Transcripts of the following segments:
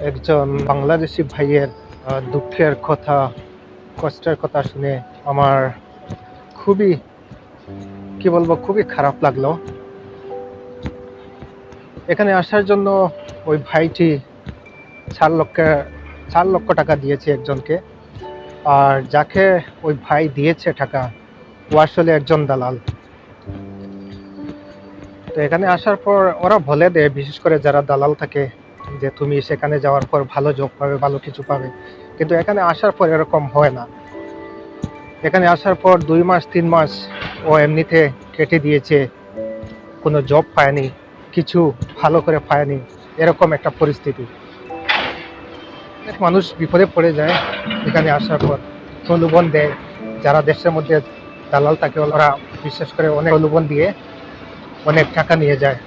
একজন বাংলাদেশি ভাইয়ের দুঃখের কথা, কষ্টের কথা শুনে আমার খুবই, কি বলবো, খুবই খারাপ লাগলো। এখানে আসার জন্য ওই ভাইটি 4 লক্ষ টাকা দিয়েছে একজনকে, আর যাকে ওই ভাই দিয়েছে টাকা ও আসলে একজন দালাল। তো এখানে আসার পর ওরা বলে দেয়, বিশেষ করে যারা দালাল থাকে, যে তুমি সেখানে যাওয়ার পর ভালো জব পাবে, ভালো কিছু পাবে, কিন্তু এখানে আসার পর এরকম হয় না। এখানে আসার পর 2 মাস 3 মাস ও এমনিতে কেটে দিয়েছে, কোনো জব পায়নি, কিছু ভালো করে পায়নি, এরকম একটা পরিস্থিতি। অনেক মানুষ বিপদে পড়ে যায় এখানে আসার পর, প্রলোভন দেয়। যারা দেশের মধ্যে দালাল থাকে ওরা বিশেষ করে অনেক প্রলোভন দিয়ে অনেক টাকা নিয়ে যায়।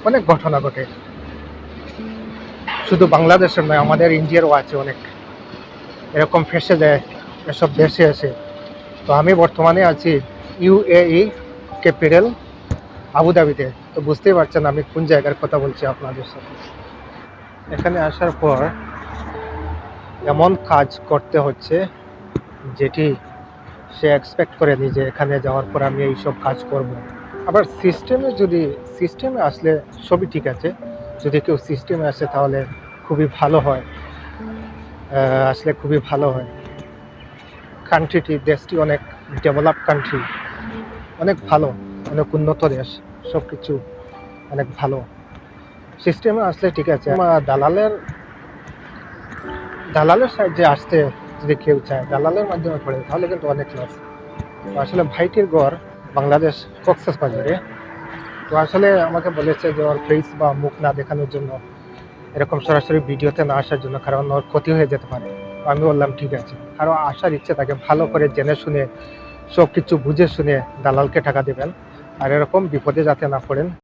অনেক ঘটনা ঘটে, শুধু বাংলাদেশের নয়, আমাদের ইন্ডিয়ারও আছে অনেক এরকম ফেসে যায় এসব দেশে এসে। তো আমি বর্তমানে আছি UAE ক্যাপিটাল আবুধাবিতে। তো বুঝতেই পারছেন আমি কোন জায়গার কথা বলছি আপনাদের সাথে। এখানে আসার পর এমন কাজ করতে হচ্ছে যেটি সে এক্সপেক্ট করেনি যে এখানে যাওয়ার পর আমি এইসব কাজ করব। আবার সিস্টেমে আসলে সবই ঠিক আছে, যদি কেউ সিস্টেমে আসে তাহলে খুবই ভালো হয়, আসলে খুবই ভালো হয়। দেশটি অনেক ডেভেলপ কান্ট্রি, অনেক ভালো, অনেক উন্নত দেশ, সব কিছু অনেক ভালো। সিস্টেমে আসলে ঠিক আছে। দালালের সাহায্যে আসতে যদি কেউ চায়, দালালের মাধ্যমে পড়ে, তাহলে কিন্তু অনেক লস। তো আসলে ভাইটির ঘর বাংলাদেশ কক্সবাজারে। তো আসলে আমাকে বলেছে যে ওর ফেস বা মুখ না দেখানোর জন্য, এরকম সরাসরি ভিডিওতে না আসার জন্য, কারণ ওর ক্ষতি হয়ে যেতে পারে। আমি বললাম ঠিক আছে, কারো আসার ইচ্ছে থাকে ভালো করে জেনে শুনে সব কিছু বুঝে শুনে দালালকে টাকা দেবেন, আর এরকম বিপদে যাতে না পড়েন।